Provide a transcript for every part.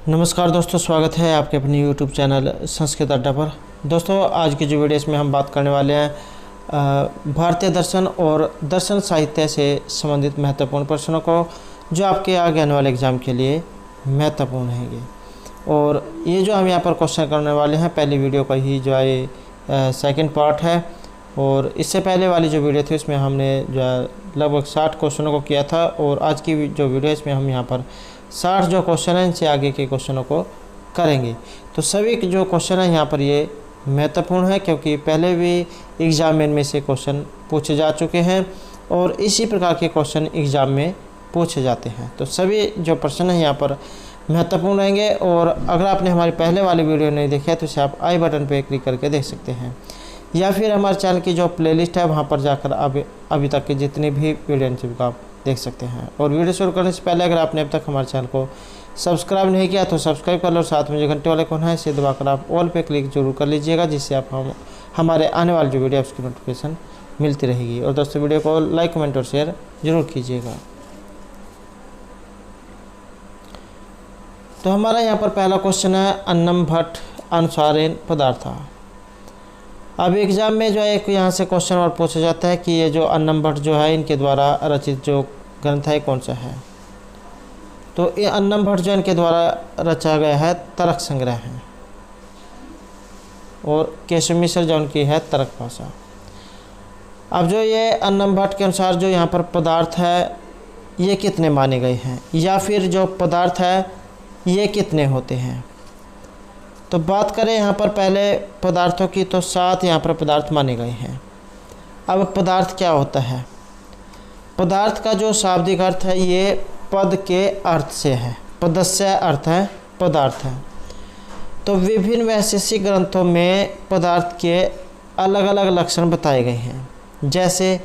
नमस्कार दोस्तों, स्वागत है आपके अपने YouTube चैनल संस्कृत अड्डा पर। दोस्तों, आज की जो वीडियो इसमें हम बात करने वाले हैं भारतीय दर्शन और दर्शन साहित्य से संबंधित महत्वपूर्ण प्रश्नों को, जो आपके आगे आने वाले एग्ज़ाम के लिए महत्वपूर्ण हैंगे। और ये जो हम यहाँ पर क्वेश्चन करने वाले हैं, पहली वीडियो का ही जो है सेकंड पार्ट है। और इससे पहले वाली जो वीडियो थी उसमें हमने जो है लगभग 60 क्वेश्चनों को किया था, और आज की जो वीडियो है इसमें हम यहाँ पर 60 जो क्वेश्चन हैं इनसे आगे के क्वेश्चनों को करेंगे। तो सभी जो क्वेश्चन हैं यहाँ पर ये महत्वपूर्ण है, क्योंकि पहले भी एग्ज़ाम में इनमें से क्वेश्चन पूछे जा चुके हैं और इसी प्रकार के क्वेश्चन एग्ज़ाम में पूछे जाते हैं। तो सभी जो प्रश्न हैं यहाँ पर महत्वपूर्ण रहेंगे। और अगर आपने हमारी पहले वाली वीडियो नहीं देखी है तो इसे आप आई बटन पर क्लिक करके देख सकते हैं, या फिर हमारे चैनल की जो प्लेलिस्ट है वहाँ पर जाकर अभी तक की जितनी भी वीडियो को आप देख सकते हैं। और वीडियो शुरू करने से पहले अगर आपने अब तक हमारे चैनल को सब्सक्राइब नहीं किया तो सब्सक्राइब कर लो, साथ में जो घंटे वाले कौन है इसे दबाकर आप ऑल पे क्लिक जरूर कर लीजिएगा, जिससे आप हमारे आने वाली जो वीडियो है उसकी नोटिफिकेशन मिलती रहेगी। और दोस्तों, वीडियो को लाइक, कमेंट और शेयर जरूर कीजिएगा। तो हमारा यहाँ पर पहला क्वेश्चन है अन्नम भट्ट अनुसारेण पदार्था। अब एग्ज़ाम में जो है एक यहाँ से क्वेश्चन और पूछा जाता है कि ये जो अन्नम भट्ट जो है इनके द्वारा रचित जो ग्रंथ है कौन सा है। तो ये अन्नम भट्ट जो इनके द्वारा रचा गया है तर्क संग्रह है, और केशव मिश्र जो उनकी है तर्क भाषा। अब जो ये अन्नम भट्ट के अनुसार जो यहाँ पर पदार्थ है ये कितने माने गए हैं, या फिर जो पदार्थ है ये कितने होते हैं। तो बात करें यहाँ पर पहले पदार्थों की, तो 7 यहाँ पर पदार्थ माने गए हैं। अब पदार्थ क्या होता है? पदार्थ का जो शाब्दिक अर्थ है ये पद के अर्थ से है, पदस्य अर्थ है पदार्थ है। तो विभिन्न वैशेषिक ग्रंथों में पदार्थ के अलग अलग लक्षण बताए गए हैं, जैसे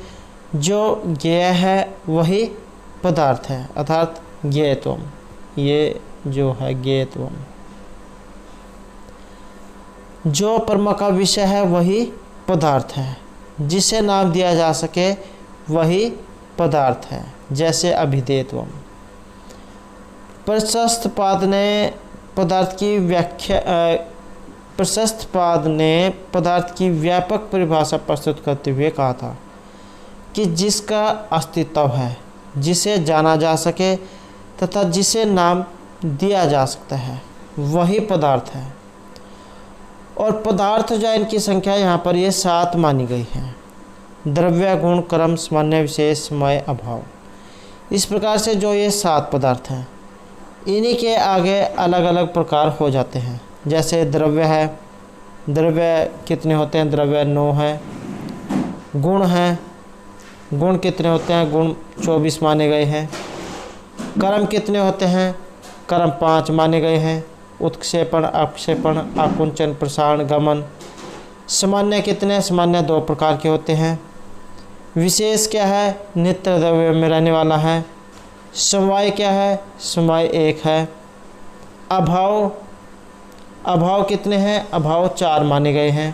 जो ज्ञेय है वही पदार्थ है, अर्थात ज्ञेयत्वम, ये जो है ज्ञेयत्वम। जो प्रमुख का विषय है वही पदार्थ है, जिसे नाम दिया जा सके वही पदार्थ है, जैसे अभिधेयत्वम। प्रशस्त पाद ने पदार्थ की व्यापक परिभाषा प्रस्तुत करते हुए कहा था कि जिसका अस्तित्व है, जिसे जाना जा सके तथा जिसे नाम दिया जा सकता है वही पदार्थ है। और पदार्थ जो है इनकी संख्या यहाँ पर ये 7 मानी गई है। द्रव्य, गुण, क्रम, सामान्य, विशेष, समय, अभाव। इस प्रकार से जो ये 7 पदार्थ हैं इन्हीं के आगे अलग अलग प्रकार हो जाते हैं। जैसे द्रव्य है, द्रव्य कितने होते हैं? द्रव्य 9 है। गुण है, गुण कितने होते हैं? गुण 24 माने गए हैं। क्रम कितने होते हैं? क्रम 5 माने गए हैं। उत्क्षेपण, अपक्षेपण, आकुंचन, प्रसारण, गमन। सामान्य कितने? सामान्य 2 प्रकार के होते हैं। विशेष क्या है? नित्य द्रव्य में रहने वाला है। समवाय क्या है? समवाय 1 है। अभाव, अभाव कितने हैं? अभाव 4 माने गए हैं।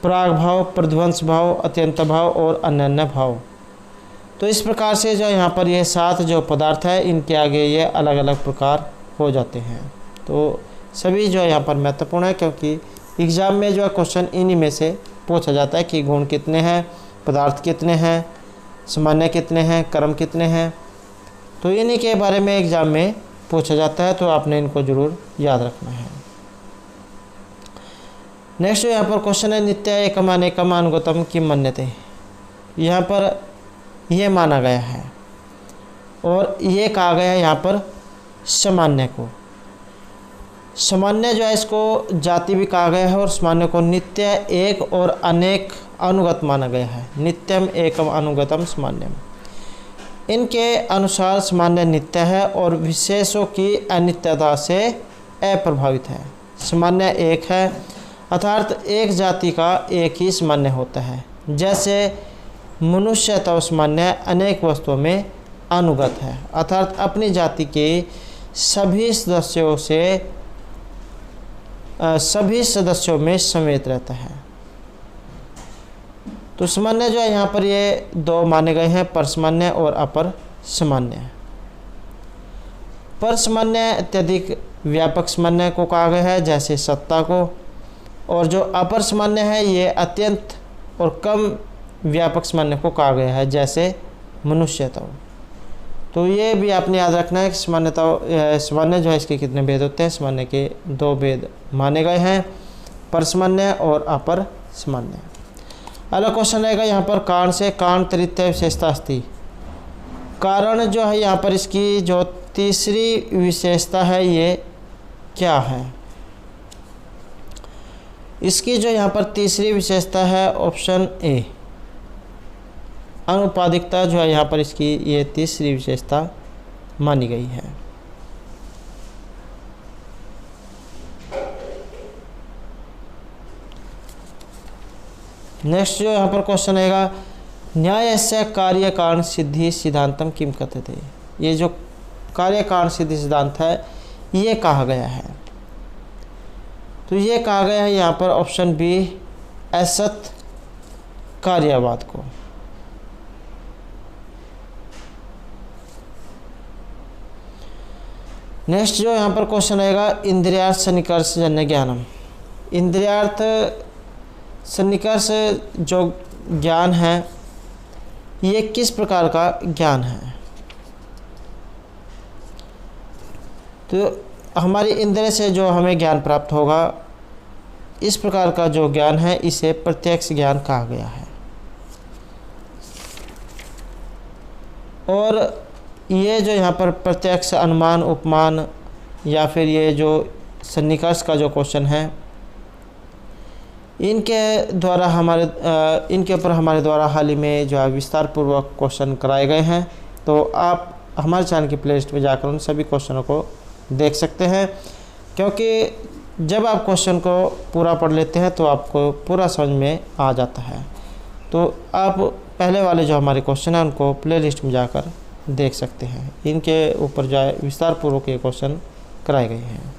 प्राग भाव, प्रध्वंस भाव, अत्यंत भाव और अनन्य भाव। तो इस प्रकार से जो यहाँ पर ये 7 जो पदार्थ है इनके आगे ये अलग अलग प्रकार हो जाते हैं। तो सभी जो यहाँ पर महत्वपूर्ण है, क्योंकि एग्ज़ाम में जो है क्वेश्चन इन्हीं में से पूछा जाता है कि गुण कितने हैं, पदार्थ कितने हैं, सामान्य कितने हैं, क्रम कितने हैं। तो इन्हीं के बारे में एग्ज़ाम में पूछा जाता है, तो आपने इनको ज़रूर याद रखना है। नेक्स्ट यहाँ पर क्वेश्चन है नित्य एकम अनेकम अनुगतम किम मन्यते। यहाँ पर यह माना गया है और ये कहा गया है यहाँ पर सामान्य को। सामान्य जो है इसको जाति भी कहा गया है, और सामान्य को नित्य, एक और अनेक अनुगत माना गया है। नित्यम एकम अनुगतम सामान्यम। इनके अनुसार सामान्य नित्य है और विशेषों की अनित्यता से अप्रभावित है। सामान्य एक है, अर्थात एक जाति का एक ही सामान्य होता है। जैसे मनुष्य तो सामान्य अनेक वस्तुओं में अनुगत है, अर्थात अपनी जाति के सभी सदस्यों में समेत रहता है। तो सामान्य जो है यहाँ पर ये 2 माने गए हैं, परसामान्य और अपर सामान्य। पर सामान्य अत्यधिक व्यापक सामान्य को कहा गया है, जैसे सत्ता को। और जो अपर सामान्य है ये अत्यंत और कम व्यापक सामान्य को कहा गया है, जैसे मनुष्यता। तो ये भी आपने याद रखना है कि सामान्य जो है इसके कितने भेद होते हैं। सामान्य के 2 भेद माने गए हैं, पर सामान्य और अपर सामान्य। अगला क्वेश्चन रहेगा यहाँ पर कारण से कारण तृतीय विशेषता अस्ति। कारण जो है यहाँ पर इसकी जो तीसरी विशेषता है ये क्या है। इसकी जो यहाँ पर तीसरी विशेषता है ऑप्शन ए, अनुपादिकता जो है यहाँ पर इसकी ये तीसरी विशेषता मानी गई है। नेक्स्ट जो यहाँ पर क्वेश्चन आएगा, न्यायस्य कार्य कारण सिद्धि सिद्धांतम किम कथ्यते। ये जो कार्य कारण सिद्धि सिद्धांत है ये कहा गया है। तो ये कहा गया है यहाँ पर ऑप्शन बी, असत कार्यवाद को। नेक्स्ट जो यहाँ पर क्वेश्चन आएगा, इंद्रियार्थ सन्निकर्ष जन्य ज्ञानम। इंद्रियार्थ सन्निकर्ष जो ज्ञान है ये किस प्रकार का ज्ञान है। तो हमारी इंद्रिय से जो हमें ज्ञान प्राप्त होगा, इस प्रकार का जो ज्ञान है इसे प्रत्यक्ष ज्ञान कहा गया है। और ये जो यहाँ पर प्रत्यक्ष, अनुमान, उपमान या फिर ये जो सन्निकर्ष का जो क्वेश्चन है, इनके ऊपर हमारे द्वारा हाल ही में जो है विस्तार पूर्वक क्वेश्चन कराए गए हैं। तो आप हमारे चैनल की प्लेलिस्ट में जाकर उन सभी क्वेश्चनों को देख सकते हैं, क्योंकि जब आप क्वेश्चन को पूरा पढ़ लेते हैं तो आपको पूरा समझ में आ जाता है। तो आप पहले वाले जो हमारे क्वेश्चन हैं उनको प्लेलिस्ट में जाकर देख सकते हैं। इनके ऊपर जो है विस्तार पूर्वक ये क्वेश्चन कराए गए हैं।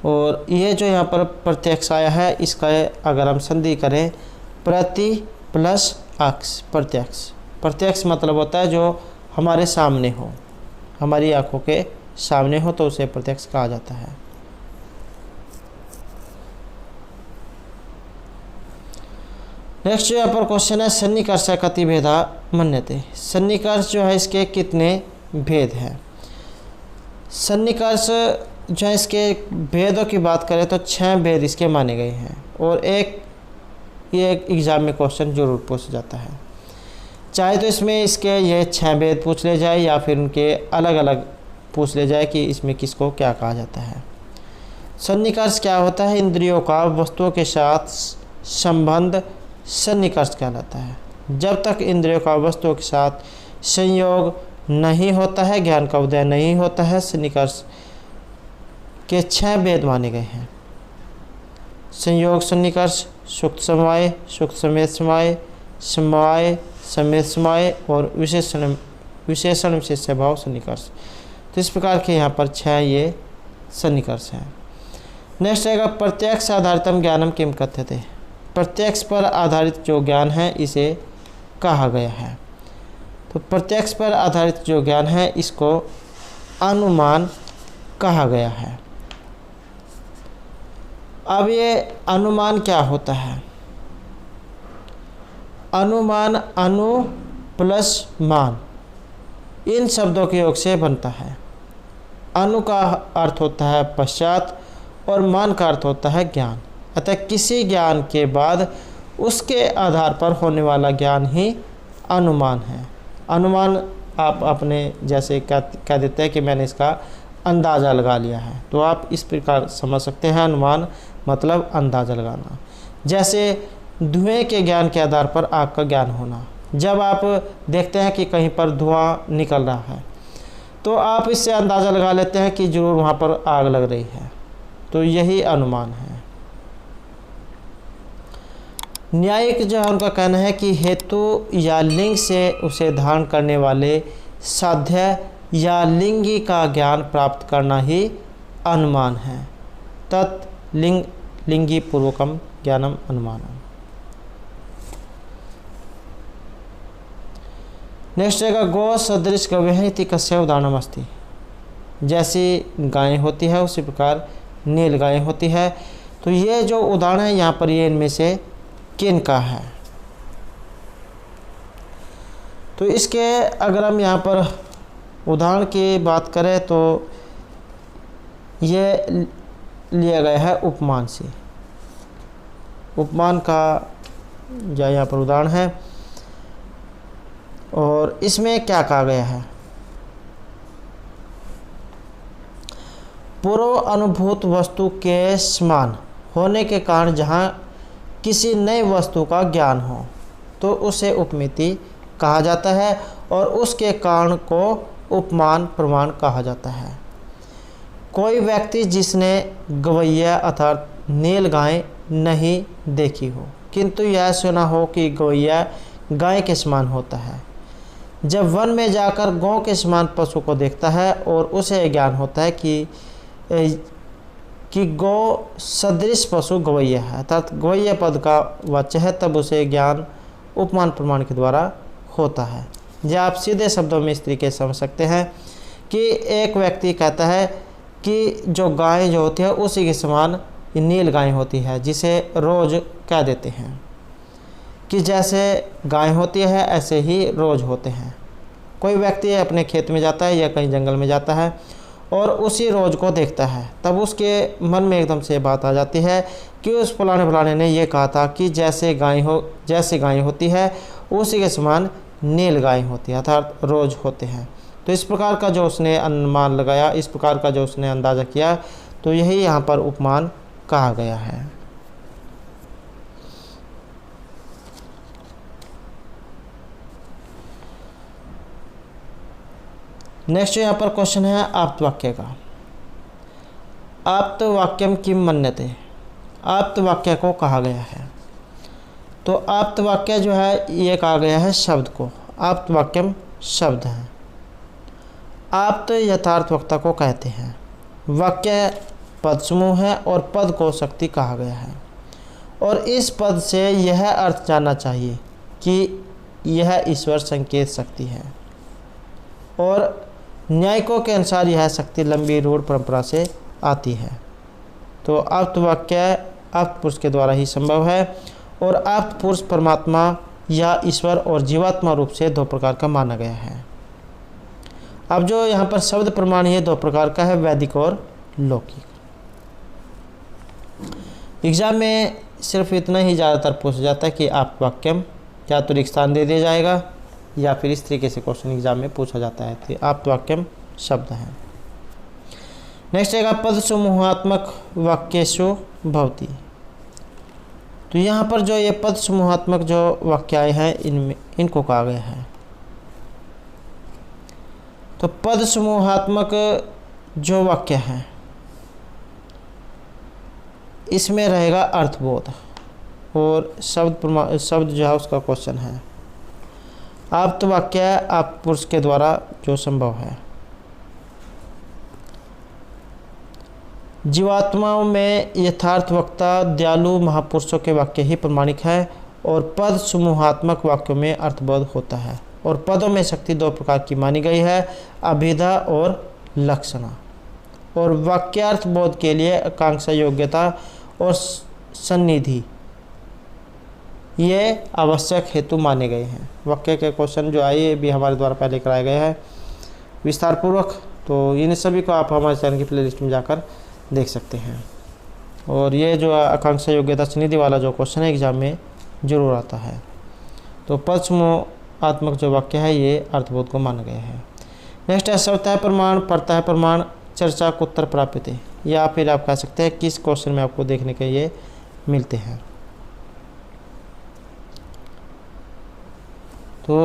और ये जो यहाँ पर प्रत्यक्ष आया है, इसका अगर हम संधि करें, प्रति प्लस अक्ष प्रत्यक्ष। प्रत्यक्ष मतलब होता है जो हमारे सामने हो, हमारी आंखों के सामने हो, तो उसे प्रत्यक्ष कहा जाता है। नेक्स्ट जो यहाँ पर क्वेश्चन है, सन्निकर्ष कति भेदा मन्यते। सन्निकर्ष जो है इसके कितने भेद हैं। सन्निकर्ष जो है इसके भेदों की बात करें तो 6 भेद इसके माने गए हैं। और ये एग्ज़ाम में क्वेश्चन जरूर पूछा जाता है, चाहे तो इसमें इसके ये 6 भेद पूछ ले जाए या फिर उनके अलग अलग पूछ ले जाए कि इसमें किसको क्या कहा जाता है। सन्निकर्ष क्या होता है, इंद्रियों का वस्तुओं के साथ संबंध सन्निकर्ष कहलाता है। जब तक इंद्रियों का वस्तुओं के साथ संयोग नहीं होता है, ज्ञान का उदय नहीं होता है, सन्निकर्ष के 6 भेद माने गए हैं। संयोग सन्निकर्ष, सुक्त समवाय, सुक्त समेत समवाय, समवाय समेत समवाय और विशेषण विशेष भाव सन्निकर्ष। तो इस प्रकार के यहाँ पर 6 ये सन्निकर्ष हैं। नेक्स्ट आएगा, प्रत्यक्ष आधारितम ज्ञानम किम कथ्यते। प्रत्यक्ष पर आधारित जो ज्ञान है इसे कहा गया है। तो प्रत्यक्ष पर आधारित जो ज्ञान है इसको अनुमान कहा गया है। अब ये अनुमान क्या होता है। अनुमान अनु प्लस मान, इन शब्दों के योग से बनता है। अनु का अर्थ होता है पश्चात और मान का अर्थ होता है ज्ञान। अतः किसी ज्ञान के बाद उसके आधार पर होने वाला ज्ञान ही अनुमान है। अनुमान आप अपने जैसे कह देते हैं कि मैंने इसका अंदाज़ा लगा लिया है, तो आप इस प्रकार समझ सकते हैं अनुमान मतलब अंदाज़ा लगाना। जैसे धुएं के ज्ञान के आधार पर आग का ज्ञान होना। जब आप देखते हैं कि कहीं पर धुआं निकल रहा है तो आप इससे अंदाज़ा लगा लेते हैं कि जरूर वहाँ पर आग लग रही है, तो यही अनुमान है। न्यायिक जो है उनका कहना है कि हेतु या लिंग से उसे धारण करने वाले साध्य या लिंगी का ज्ञान प्राप्त करना ही अनुमान है। लिंगी पूर्वकम ज्ञानम अनुमानम। नेक्स्ट रहेगा गो सदृश गव्यः इति कस्य उदाहरणम अस्ति। जैसी गायें होती है उसी प्रकार नील गायें होती है। तो ये जो उदाहरण है यहाँ पर ये इनमें से किन का है। तो इसके अगर हम यहाँ पर उदाहरण की बात करें तो ये लिया गया है उपमान से। उपमान का जो यहाँ पर उदाहरण है और इसमें क्या कहा गया है, पूर्व अनुभूत वस्तु के समान होने के कारण जहाँ किसी नई वस्तु का ज्ञान हो तो उसे उपमिति कहा जाता है और उसके कारण को उपमान प्रमाण कहा जाता है। कोई व्यक्ति जिसने गवैया अर्थात नील गाय नहीं देखी हो किंतु यह सुना हो कि गवैया गाय के समान होता है, जब वन में जाकर गौ के समान पशु को देखता है और उसे ज्ञान होता है कि गौ सदृश पशु गवैया है अर्थात गवैया पद का वाच्य है, तब उसे ज्ञान उपमान प्रमाण के द्वारा होता है। यह आप सीधे शब्दों में इस तरीके से समझ सकते हैं कि एक व्यक्ति कहता है कि जो गाय जो होती है उसी के समान नील गाय होती है, जिसे रोज कह देते हैं कि जैसे गाय होती है ऐसे ही रोज होते हैं। कोई व्यक्ति अपने खेत में जाता है या कहीं जंगल में जाता है और उसी रोज को देखता है, तब उसके मन में एकदम से बात आ जाती है कि उस फलाने ने ये कहा था कि जैसे गाय होती है उसी के समान नील गाय होती है अर्थात रोज होते हैं। तो इस प्रकार का जो उसने अनुमान लगाया, इस प्रकार का जो उसने अंदाज़ा किया, तो यही यहाँ पर उपमान कहा गया है। नेक्स्ट यहाँ पर क्वेश्चन है आप्तवाक्य का। आप्तवाक्यम किम मन्यते, आप्तवाक्य को कहा गया है। तो आप्तवाक्य जो है ये कहा गया है शब्द को, आप्तवाक्यम शब्द है। आप्त यथार्थ वक्ता को कहते हैं। वाक्य पद समूह है और पद को शक्ति कहा गया है और इस पद से यह अर्थ जानना चाहिए कि यह ईश्वर संकेत शक्ति है और न्यायिकों के अनुसार यह शक्ति लंबी रूढ़ परंपरा से आती है। तो आप्त वाक्य आप्त पुरुष के द्वारा ही संभव है और आप्त पुरुष परमात्मा या ईश्वर और जीवात्मा रूप से दो प्रकार का माना गया है। अब जो यहाँ पर शब्द प्रमाण ये दो प्रकार का है, वैदिक और लौकिक। एग्जाम में सिर्फ इतना ही ज़्यादातर पूछा जाता है कि आप्त वाक्यम या तो रिक्त स्थान दे दिया जाएगा या फिर इस तरीके से क्वेश्चन एग्जाम में पूछा जाता है। तो आप्त वाक्यम शब्द है। नेक्स्ट आएगा पद समूहात्मक वाक्येषु भवति। तो यहाँ पर जो ये पद समूहात्मक जो वाक्याएँ हैं इनमें इनको कहा गया है। तो पद समूहात्मक जो वाक्य है इसमें रहेगा अर्थबोध और शब्द जो है उसका क्वेश्चन है। आप्त वाक्य आप्त पुरुष के द्वारा जो संभव है। जीवात्माओं में यथार्थ वक्ता दयालु महापुरुषों के वाक्य ही प्रमाणिक है और पद समूहात्मक वाक्यों में अर्थबोध होता है और पदों में शक्ति दो प्रकार की मानी गई है, अभिधा और लक्षणा। और वाक्यार्थ बोध के लिए आकांक्षा, योग्यता और सन्निधि ये आवश्यक हेतु माने गए हैं। वाक्य के क्वेश्चन जो आए ये भी हमारे द्वारा पहले कराए गए हैं विस्तार पूर्वक। तो इन सभी को आप हमारे चैनल की प्लेलिस्ट में जाकर देख सकते हैं। और ये जो आकांक्षा, योग्यता, सन्निधि वाला जो क्वेश्चन है एग्जाम में जरूर आता है। तो पद समूहात्मक जो वाक्य है ये अर्थबोध को माना गया है। नेक्स्ट है सर्वतः प्रमाण, परतः प्रमाण, चर्चा को उत्तर प्राप्त है, या फिर आप कह सकते हैं किस क्वेश्चन में आपको देखने के ये मिलते हैं। तो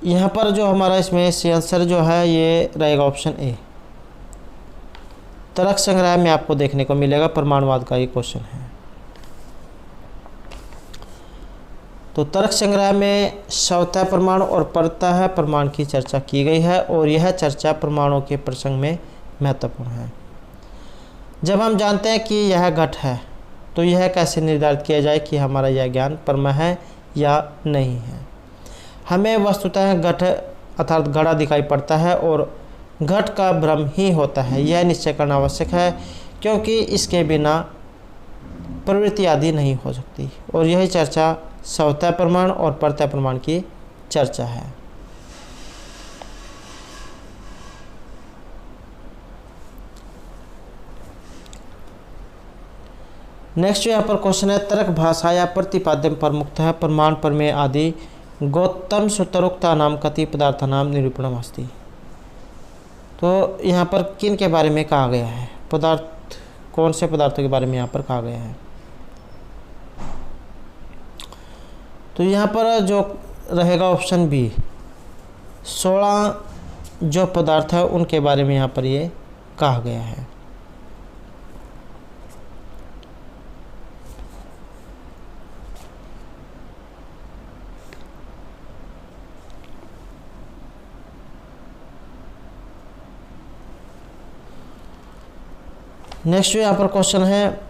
यहाँ पर जो हमारा इसमें सी आंसर जो है ये रहेगा ऑप्शन ए। तर्क संग्रह में आपको देखने को मिलेगा प्रमाणवाद का ये क्वेश्चन है। तो तर्क संग्रह में स्वतः प्रमाण और परतः प्रमाण की चर्चा की गई है और यह चर्चा प्रमाणों के प्रसंग में महत्वपूर्ण है। जब हम जानते हैं कि यह घट है तो यह कैसे निर्धारित किया जाए कि हमारा यह ज्ञान परमा है या नहीं है। हमें वस्तुतः घट अर्थात घड़ा दिखाई पड़ता है और घट का भ्रम ही होता है, यह निश्चय करना आवश्यक है, क्योंकि इसके बिना प्रवृत्ति आदि नहीं हो सकती। और यही चर्चा स्वतः प्रमाण और प्रत्यय प्रमाण की चर्चा है। नेक्स्ट जो यहाँ पर क्वेश्चन है, तर्क भाषा या प्रतिपाद्यम प्रमुख है प्रमाण प्रमेय आदि गौतम सूत्रोक्ता नाम कति पदार्थ नाम निरूपणम अस्ति। तो यहाँ पर किन के बारे में कहा गया है, पदार्थ कौन से पदार्थों के बारे में यहाँ पर कहा गया है। तो यहाँ पर जो रहेगा ऑप्शन बी, 16 जो पदार्थ है उनके बारे में यहाँ पर ये कहा गया है। नेक्स्ट जो यहाँ पर क्वेश्चन है,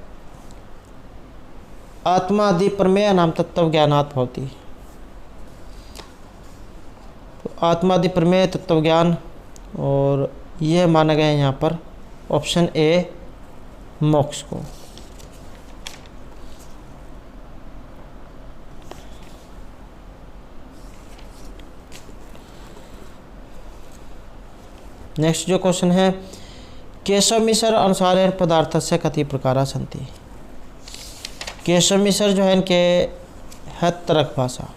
आत्मादि प्रमेय नाम तत्व ज्ञानात् भवति। तो आत्मादि प्रमेय तत्व ज्ञान, और यह माना गया है यहाँ पर ऑप्शन ए मोक्ष को। नेक्स्ट जो क्वेश्चन है, केशव मिश्र अनुसारेण पदार्थस्य कति प्रकारा सन्ति। केशव मिश्र जो है इनके है तर्क भाषा,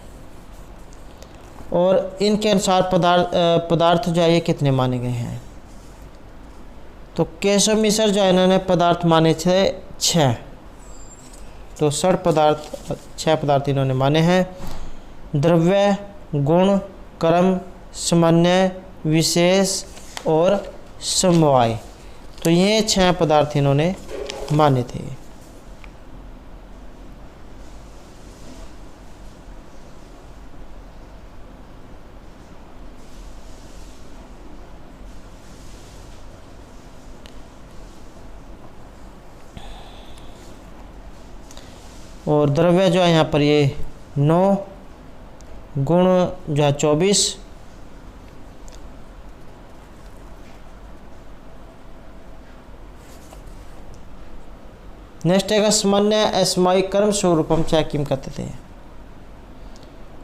और इनके अनुसार पदार्थ जो है ये कितने माने गए हैं। तो केशव मिश्र जो है इन्होंने पदार्थ माने थे 6। तो 6 पदार्थ इन्होंने माने हैं, द्रव्य, गुण, कर्म, सामान्य, विशेष और समवाय। तो ये 6 पदार्थ इन्होंने माने थे। और द्रव्य जो है यहाँ पर ये 9, गुण जो है 24, नेक्स्ट है सामान्य असमय कर्म स्वरूपम च किम कहते थे।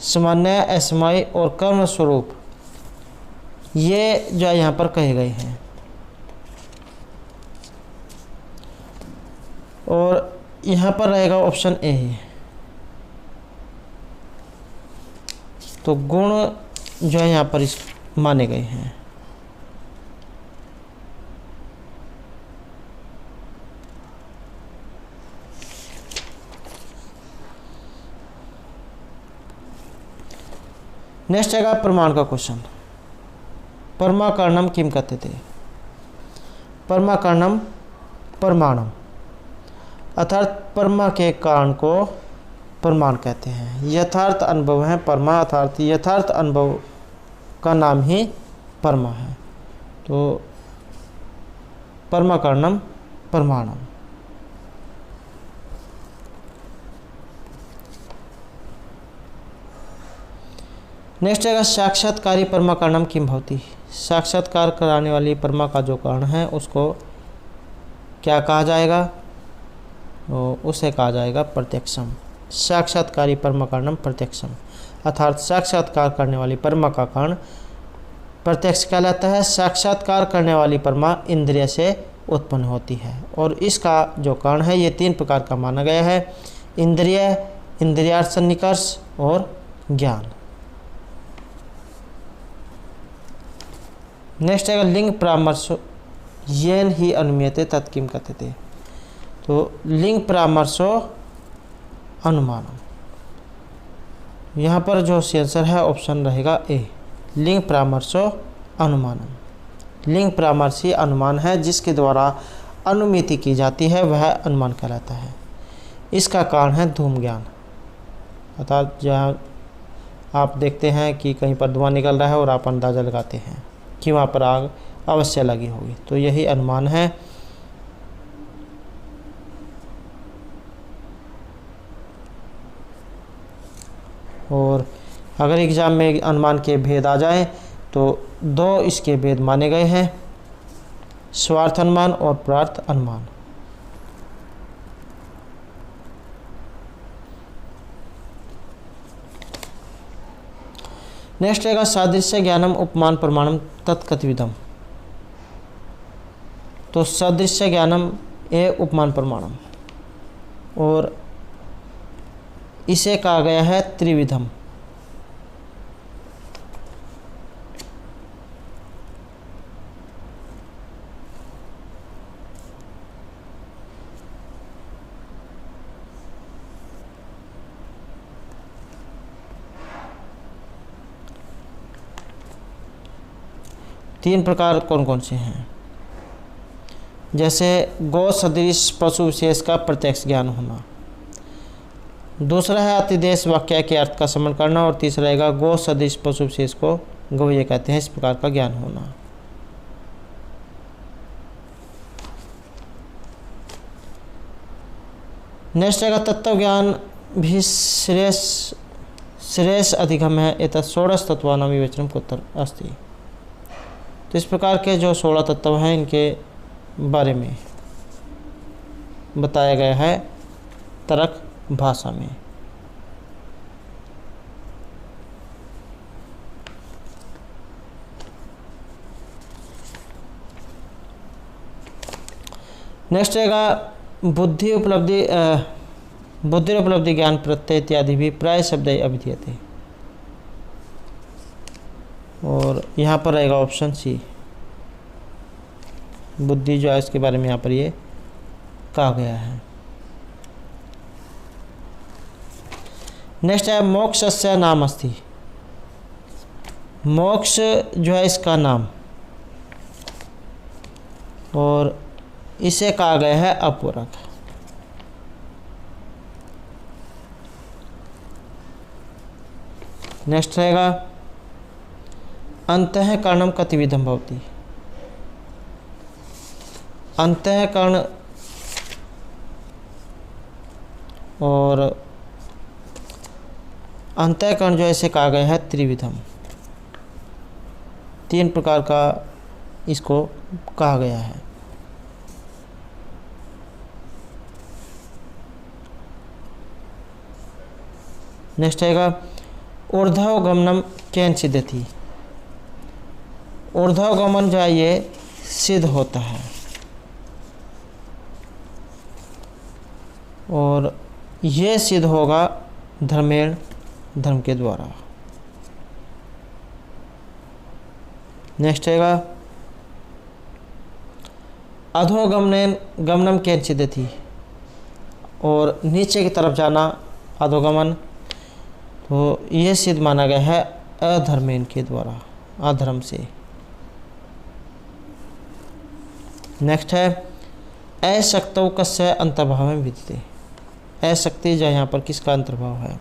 सामान्य असमय और कर्म स्वरूप ये जो है यहाँ पर कहे गए हैं। और यहाँ पर रहेगा ऑप्शन ए। तो गुण जो है यहाँ पर इस माने गए हैं। नेक्स्ट आएगा प्रमाण का क्वेश्चन। परमाकरणम किम कहते थे। परमाकरणम प्रमाणम, अर्थात परमा के कारण को प्रमाण कहते हैं। यथार्थ अनुभव है परमा, अर्थात यथार्थ अनुभव का नाम ही परमा है। तो परमाकरणम प्रमाणम। नेक्स्ट है साक्षात्कारी परमाकरणम किम भवति। साक्षात्कार कराने वाली परमा का जो कारण है उसको क्या कहा जाएगा, तो उसे कहा जाएगा प्रत्यक्षम। साक्षात्कारी परमाकरणम प्रत्यक्षम, अर्थात साक्षात्कार करने वाली परमा का कारण प्रत्यक्ष कहलाता है। साक्षात्कार करने वाली परमा इंद्रिय से उत्पन्न होती है, और इसका जो कारण है ये 3 प्रकार का माना गया है, इंद्रिय, इंद्रियार्थ सन्निकर्ष और ज्ञान। नेक्स्ट है लिंग परामर्शो येन ही अनुमीयते तत्किम कहते थे। तो लिंग परामर्शो अनुमानम, यहाँ पर जो आंसर है ऑप्शन रहेगा ए, लिंग परामर्शो अनुमानम। लिंग परामर्शी अनुमान है जिसके द्वारा अनुमिति की जाती है, वह अनुमान कहलाता है। इसका कारण है धूम ज्ञान, अर्थात जहाँ आप देखते हैं कि कहीं पर धुआं निकल रहा है और आप अंदाज़ा लगाते हैं कि वहाँ पर आग अवश्य लगी होगी, तो यही अनुमान है। और अगर एग्ज़ाम में अनुमान के भेद आ जाए तो दो इसके भेद माने गए हैं, स्वार्थ अनुमान और परार्थ अनुमान। नेक्स्ट रहेगा सादृश्य ज्ञानम उपमान प्रमाणम तत्कथविदम। तो सादृश्य ज्ञानम ए उपमान प्रमाणम और इसे कहा गया है त्रिविधम। तीन प्रकार कौन कौन से हैं? जैसे गो सदृश पशु विशेष का प्रत्यक्ष ज्ञान होना, दूसरा है अतिदेश वाक्य के अर्थ का समझ करना, और तीसरा रहेगा गो सदृश पशु विशेष को गवैया कहते हैं, इस प्रकार का ज्ञान होना। नेक्स्ट रहेगा तत्व ज्ञान भी श्रेष्ठ अधिगम है, एतत् षोडश तत्वानां विवेचनम कुत्र अस्ति। तो इस प्रकार के जो 16 तत्व हैं इनके बारे में बताया गया है तर्क भाषा में। नेक्स्ट रहेगा बुद्धि उपलब्धि ज्ञान प्रत्यय इत्यादि भी प्राय शब्द अभिधीयते, और यहाँ पर रहेगा ऑप्शन सी, बुद्धि जो है इसके बारे में यहाँ पर ये कहा गया है। नेक्स्ट है मोक्षस्य नाम अस्ति। मोक्ष जो है इसका नाम, और इसे कहा गया है अपूरक। नेक्स्ट रहेगा अंतःकरणम कतिविधम भवति। अंतःकरण और अंतःकरण जो है इसे कहा गया है त्रिविधम। तीन प्रकार का इसको कहा गया है। नेक्स्ट आएगा ऊर्ध्वगमनम केन सिद्धति। ऊर्ध्वगमन जो है ये सिद्ध होता है, और ये सिद्ध होगा धर्मेण धर्म के द्वारा। नेक्स्ट आएगा अधोगमनेन गमनम केन सिद्धति, और नीचे की तरफ जाना अधोगमन, तो ये सिद्ध माना गया है अधर्मेन के द्वारा, अधर्म से। नेक्स्ट है अशक्तौ कस्य अंतर्भाव में विद्यते। अशक्ति जो यहाँ पर किसका अंतर्भाव है,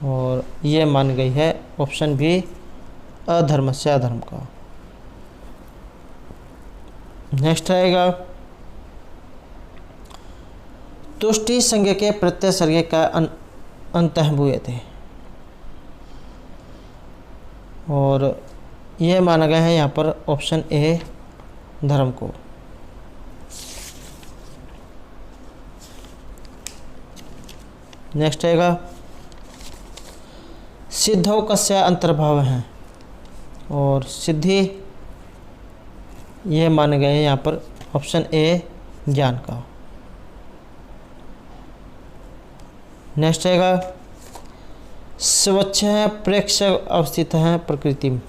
और ये मान गई है ऑप्शन बी अधर्म से अधर्म का। नेक्स्ट रहेगा तुष्टि संज्ञ के प्रत्यय सर्गे का अंतःभूयते, और यह माना गया है यहाँ पर ऑप्शन ए धर्म को। नेक्स्ट आएगा सिद्धौ कस्य अंतर्भाव है, और सिद्धि ये माने गए हैं यहाँ पर ऑप्शन ए ज्ञान का। नेक्स्ट आएगा स्वच्छ है प्रेक्ष अवस्थित है प्रकृति में,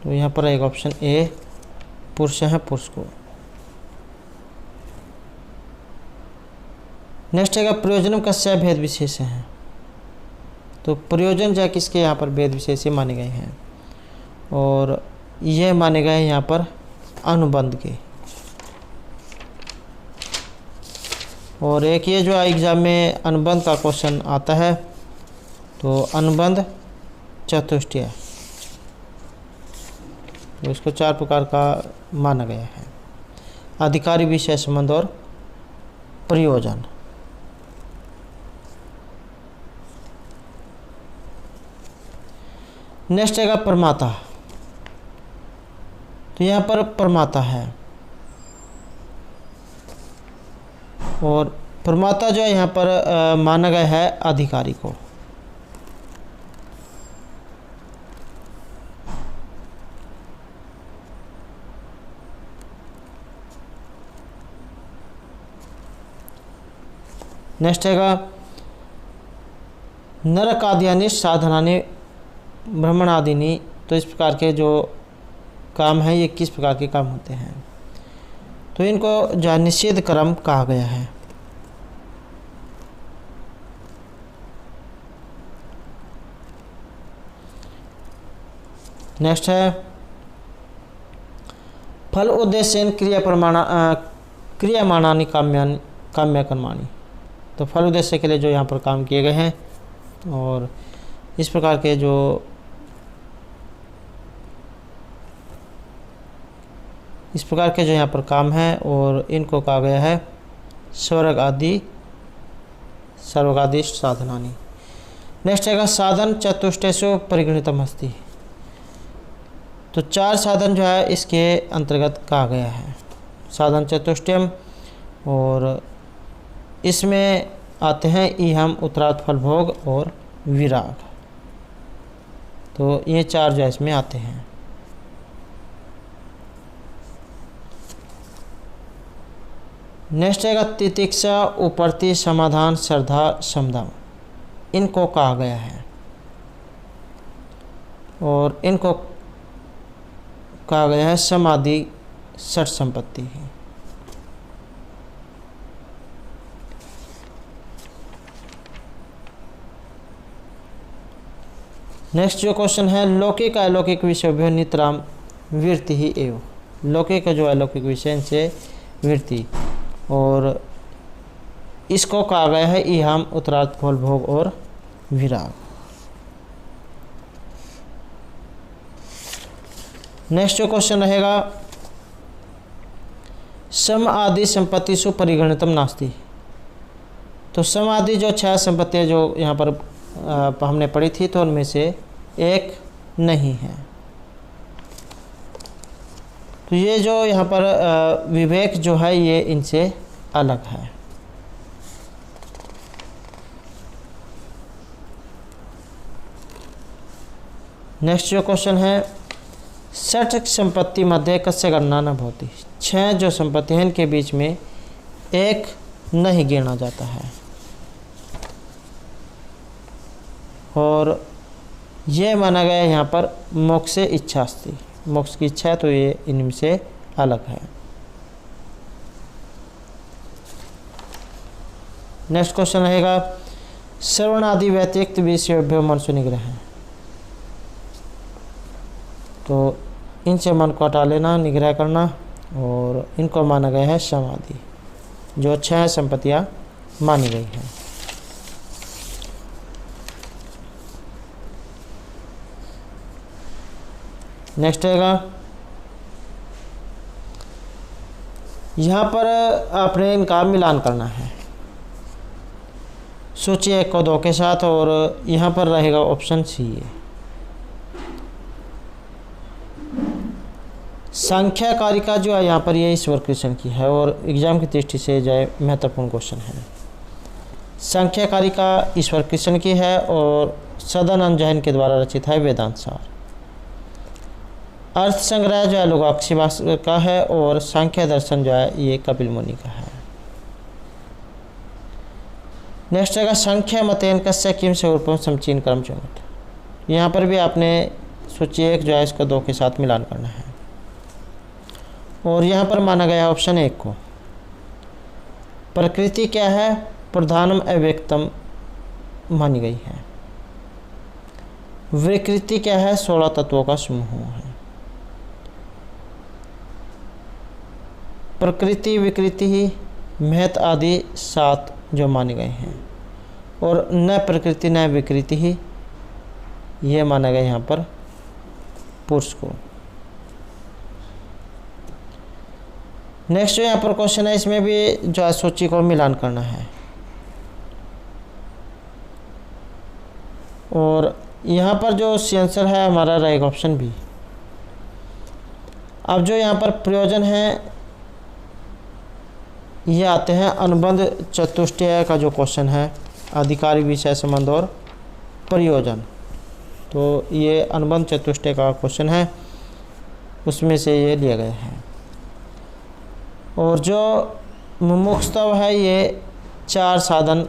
तो यहाँ पर आएगा ऑप्शन ए पुरुष है पुरुष को। नेक्स्ट आएगा प्रयोजनम कस्य भेद विशेष है, तो प्रयोजन जो है किसके यहाँ पर भेद विशेष माने गए हैं, और ये माने गए यहाँ पर अनुबंध के। और एक ये जो एग्ज़ाम में अनुबंध का क्वेश्चन आता है, तो अनुबंध चतुष्टय, तो इसको 4 प्रकार का माना गया है: अधिकारी, विषय संबंध और प्रयोजन। नेक्स्ट आएगा प्रमाता। तो यहाँ पर प्रमाता है, और प्रमाता जो है यहाँ पर माना गया है अधिकारी को। नेक्स्ट आएगा नरकाद्यानि साधनानि ब्रह्मणादीनि। तो इस प्रकार के जो काम है ये किस प्रकार के काम होते हैं, तो इनको जो निषेध कर्म कहा गया है। नेक्स्ट है फल उद्देश्य क्रियामाणानि काम्य कर्माणि। तो फल उद्देश्य के लिए जो यहाँ पर काम किए गए हैं, और इस प्रकार के जो यहाँ पर काम है, और इनको कहा गया है स्वर्ग आदि साधनानि। नेक्स्ट है साधन चतुष्टेषु परिगणितम अस्ति। तो 4 साधन जो है इसके अंतर्गत कहा गया है साधन चतुष्टयम, और इसमें आते हैं इहम, उत्तरार्थ फल भोग और विराग। तो ये 4 जो इसमें आते हैं। नेक्स्ट है तितिक्षा, उपरति, समाधान, श्रद्धा, समदम। इनको कहा गया है, और इनको कहा गया है समाधि षट संपत्ति है। नेक्स्ट जो क्वेश्चन है लौकिक अलौकिक विषय नितराम वृत्ति ही एवं। लौकिक जो अलौकिक विषय से वृत्ति, और इसको कहा गया है इहम, उत्तरार्थ फल भोग और विराग। नेक्स्ट जो क्वेश्चन रहेगा सम आदि संपत्ति सु परिगणितम नास्ति। तो सम आदि जो 6 संपत्तियाँ जो यहाँ पर हमने पढ़ी थी, तो उनमें से एक नहीं है। तो ये जो यहाँ पर विवेक जो है ये इनसे अलग है। नेक्स्ट जो क्वेश्चन है षट संपत्ति मध्य कस्य गणना न भवति। 6 जो संपत्ति हैं इनके बीच में एक नहीं गिना जाता है, और ये माना गया यहाँ पर मोक्ष से इच्छा अस्ति। मोक्ष की इच्छा है, तो ये इनमें से अलग है। नेक्स्ट क्वेश्चन रहेगा श्रवण आदि व्यतिरिक्त विषयोभ्यो मनसु निग्रह। तो इनसे मन को हटा लेना, निग्रह करना, और इनको माना गया है समाधि, जो 6 संपत्तियाँ मानी गई हैं। नेक्स्ट रहेगा यहाँ पर आपने इनका मिलान करना है। सोचिए 1 को 2 के साथ, और यहाँ पर रहेगा ऑप्शन सी है संख्या कारिका जो है यहाँ पर ये ईश्वर कृष्ण की है, और एग्जाम की दृष्टि से जो है महत्वपूर्ण क्वेश्चन है। संख्या कारिका ईश्वर कृष्ण की है, और सदानंद जैन के द्वारा रचित है वेदांत सार। अर्थ संग्रह जो है लोकाक्षी भास्कर का है, और सांख्य दर्शन जो है ये कपिल मुनि का है। नेक्स्ट है संख्या मतेन कस्य किम से ऊर्पम समचीन कर्म चौथ। यहाँ पर भी आपने सूची 1 जो है इसको 2 के साथ मिलान करना है, और यहाँ पर माना गया ऑप्शन 1 को। प्रकृति क्या है, प्रधानम अव्यक्तम मानी गई है। विकृति क्या है, 16 तत्वों का समूह है। प्रकृति विकृति ही महत आदि 7 जो माने गए हैं, और न प्रकृति न विकृति ही ये माना गया यहाँ पर पुरुष को। नेक्स्ट जो यहाँ पर क्वेश्चन है इसमें भी जो है सूची को मिलान करना है, और यहाँ पर जो सी आंसर है हमारा रहेगा ऑप्शन बी। अब जो यहाँ पर प्रयोजन है ये आते हैं अनुबंध चतुष्टय का जो क्वेश्चन है, अधिकारी विषय संबंध और प्रयोजन। तो ये अनुबंध चतुष्टय का क्वेश्चन है, उसमें से ये लिए गए हैं। और जो मुमुक्षुत्व है ये 4 साधन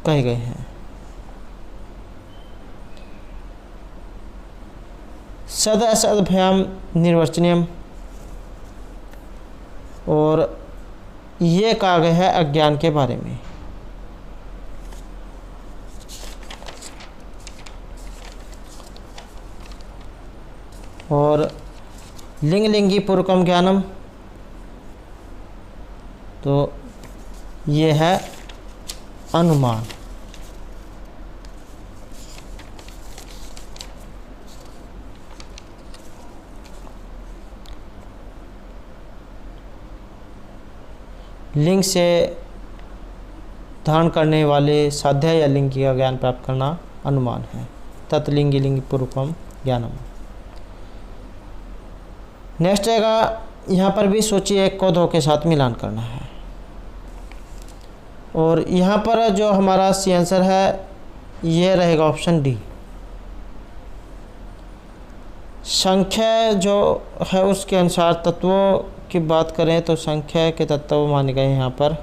कहे गए हैं। सद असदभ्याम निर्वचनीयम, और ये कहा गया है अज्ञान के बारे में। और लिंग लिंगी पूर्वकम ज्ञानम, तो ये है अनुमान। लिंग से धारण करने वाले साध्य या लिंग का ज्ञान प्राप्त करना अनुमान है। तत्लिंगी लिंगी पूर्वकम ज्ञानम। नेक्स्ट आएगा, यहाँ पर भी सोचिए 1 को 2 के साथ मिलान करना है। और यहाँ पर जो हमारा सी आंसर है ये रहेगा ऑप्शन डी। संख्या जो है उसके अनुसार तत्वों की बात करें तो संख्या के तत्व माने गए यहाँ पर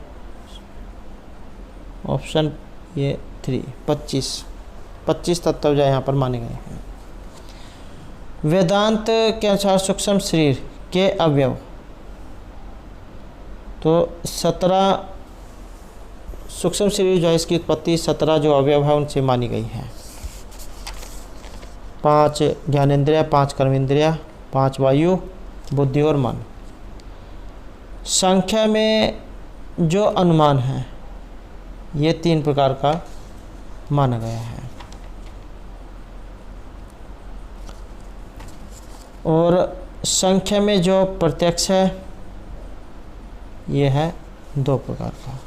ऑप्शन ये 3 25 तत्व जो यहाँ पर माने गए हैं। वेदांत के अनुसार सूक्ष्म शरीर के अवयव, तो 17 सूक्ष्म शरीर जो है इसकी उत्पत्ति 17 जो अवयव है उनसे मानी गई है। 5 ज्ञानेंद्रिय, 5 कर्मेंद्रिय, 5 वायु, बुद्धि और मन। संख्या में जो अनुमान है ये 3 प्रकार का माना गया है। और संख्या में जो प्रत्यक्ष है ये है 2 प्रकार का।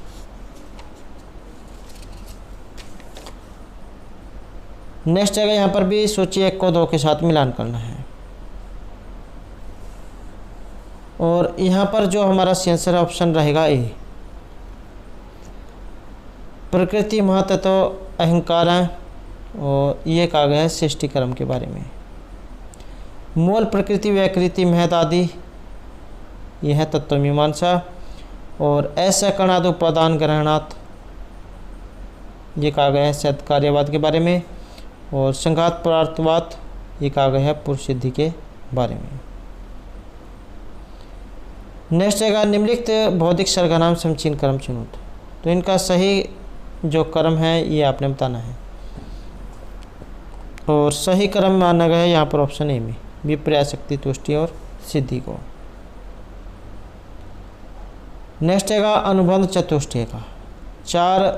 नेक्स्ट जगह यहाँ पर भी सोचिए 1 को 2 के साथ मिलान करना है। और यहाँ पर जो हमारा आंसर ऑप्शन रहेगा ए। प्रकृति महतत्व अहंकार है, और ये कहा गया है सृष्टि कर्म के बारे में। मूल प्रकृति व्याकृति महत आदि यह है तत्वमीमांसा। और ऐसा कणाद उपादान ग्रहणात् ये कहा गया है सत कार्यवाद के बारे में। और संघात पदार्थवाद ये कहा गया है पुरुष सिद्धि के बारे में। नेक्स्ट आएगा निम्नलिखित भौतिक सर्गनाम समचीन कर्म चुनौत। तो इनका सही जो कर्म है ये आपने बताना है। और सही कर्म माना गया है यहाँ पर ऑप्शन ए में विपर्यास शक्ति तुष्टि और सिद्धि को। नेक्स्ट आएगा अनुबंध चतुष्टय का 4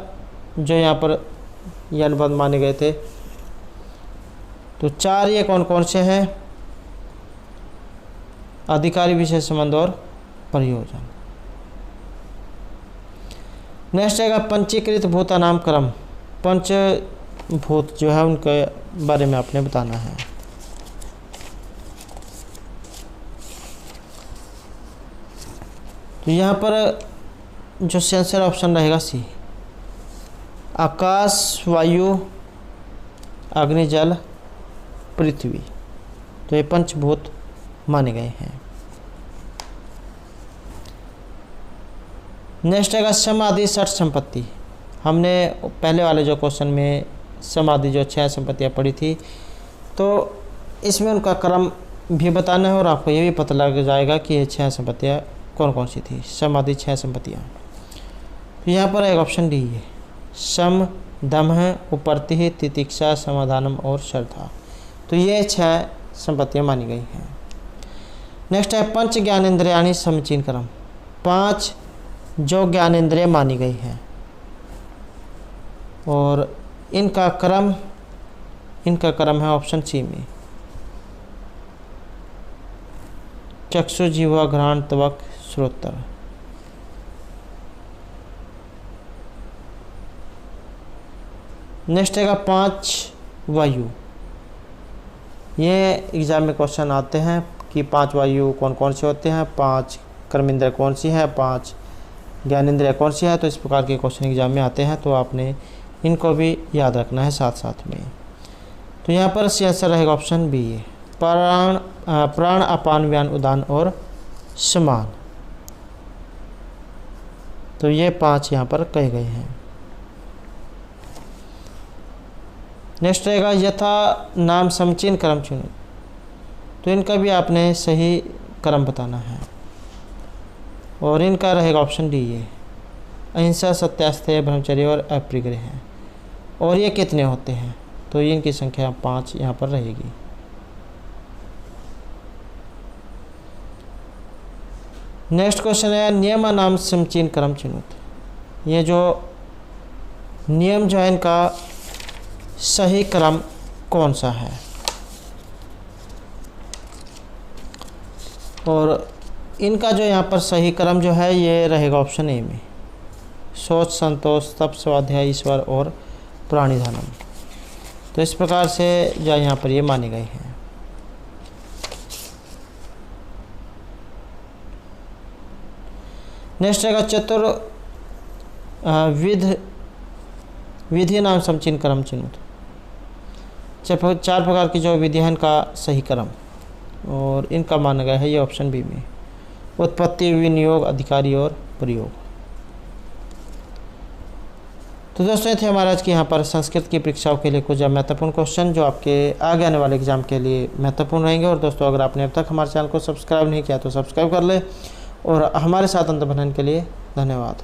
जो यहाँ पर ये अनुबंध माने गए थे। तो 4 ये कौन कौन से हैं? अधिकारी विशेष संबंध और प्रयोजन। नेक्स्ट आएगा पंचीकृत भूता नाम क्रम। पंचभूत जो है उनके बारे में आपने बताना है। तो यहाँ पर जो आंसर ऑप्शन रहेगा सी। आकाश, वायु, अग्नि, जल, पृथ्वी। तो ये पंचभूत माने गए हैं। नेक्स्ट आएगा समाधि षट संपत्ति। हमने पहले वाले जो क्वेश्चन में समाधि जो 6 संपत्तियाँ पढ़ी थी, तो इसमें उनका क्रम भी बताना है और आपको ये भी पता लग जाएगा कि ये 6 संपत्तियाँ कौन कौन सी थी। समाधि 6 संपत्तियाँ। तो यहाँ पर एक ऑप्शन डी है सम, दम, उपर्ति, तितिक्षा, समाधानम और श्रद्धा। तो ये 6 संपत्तियाँ मानी गई हैं। नेक्स्ट है पंच ज्ञानेंद्रियाणि समचीन क्रम। 5 जो ज्ञानेंद्रिय मानी गई है और इनका क्रम है ऑप्शन सी में चक्षु, जिह्वा, घ्राण, त्वक, श्रोत्र। नेक्स्ट है 5 वायु। ये एग्ज़ाम में क्वेश्चन आते हैं कि 5 वायु कौन कौन से होते हैं, 5 कर्मेंद्रिय कौन सी है, 5 ज्ञानेंद्रिय कौन सी है। तो इस प्रकार के क्वेश्चन एग्जाम में आते हैं, तो आपने इनको भी याद रखना है साथ साथ में। तो यहाँ पर सी आंसर रहेगा ऑप्शन बी, प्राण अपान व्यान उदान और समान। तो ये 5 यहाँ पर कहे गए हैं। नेक्स्ट रहेगा यथा नाम समचीन क्रम चुनो। तो इनका भी आपने सही क्रम बताना है और इनका रहेगा ऑप्शन डी, ये अहिंसा, सत्यास्तेय, ब्रह्मचर्य और अपरिग्रह हैं। और ये कितने होते हैं, तो इनकी संख्या 5 यहाँ पर रहेगी। नेक्स्ट क्वेश्चन है नियम नाम समचीन क्रम चिन्हित। ये जो नियम जो है इनका सही क्रम कौन सा है, और इनका जो यहाँ पर सही क्रम जो है ये रहेगा ऑप्शन ए में, सोच, संतोष, तप, स्वाध्याय, ईश्वर और प्राणी धर्म। तो इस प्रकार से जो यहाँ पर ये माने गए हैं। नेक्स्ट रहेगा विधि नाम समचीन क्रम चिन्हित। 4 प्रकार की जो विधियां का सही क्रम, और इनका माना गया है ये ऑप्शन बी में, उत्पत्ति, विनियोग, अधिकारी और प्रयोग। तो दोस्तों ये थे हमारा आज की यहाँ पर संस्कृत की परीक्षाओं के लिए कुछ महत्वपूर्ण क्वेश्चन जो आपके आगे आने वाले एग्जाम के लिए महत्वपूर्ण रहेंगे। और दोस्तों अगर आपने अब तक हमारे चैनल को सब्सक्राइब नहीं किया तो सब्सक्राइब कर ले, और हमारे साथ अंत बनाने के लिए धन्यवाद।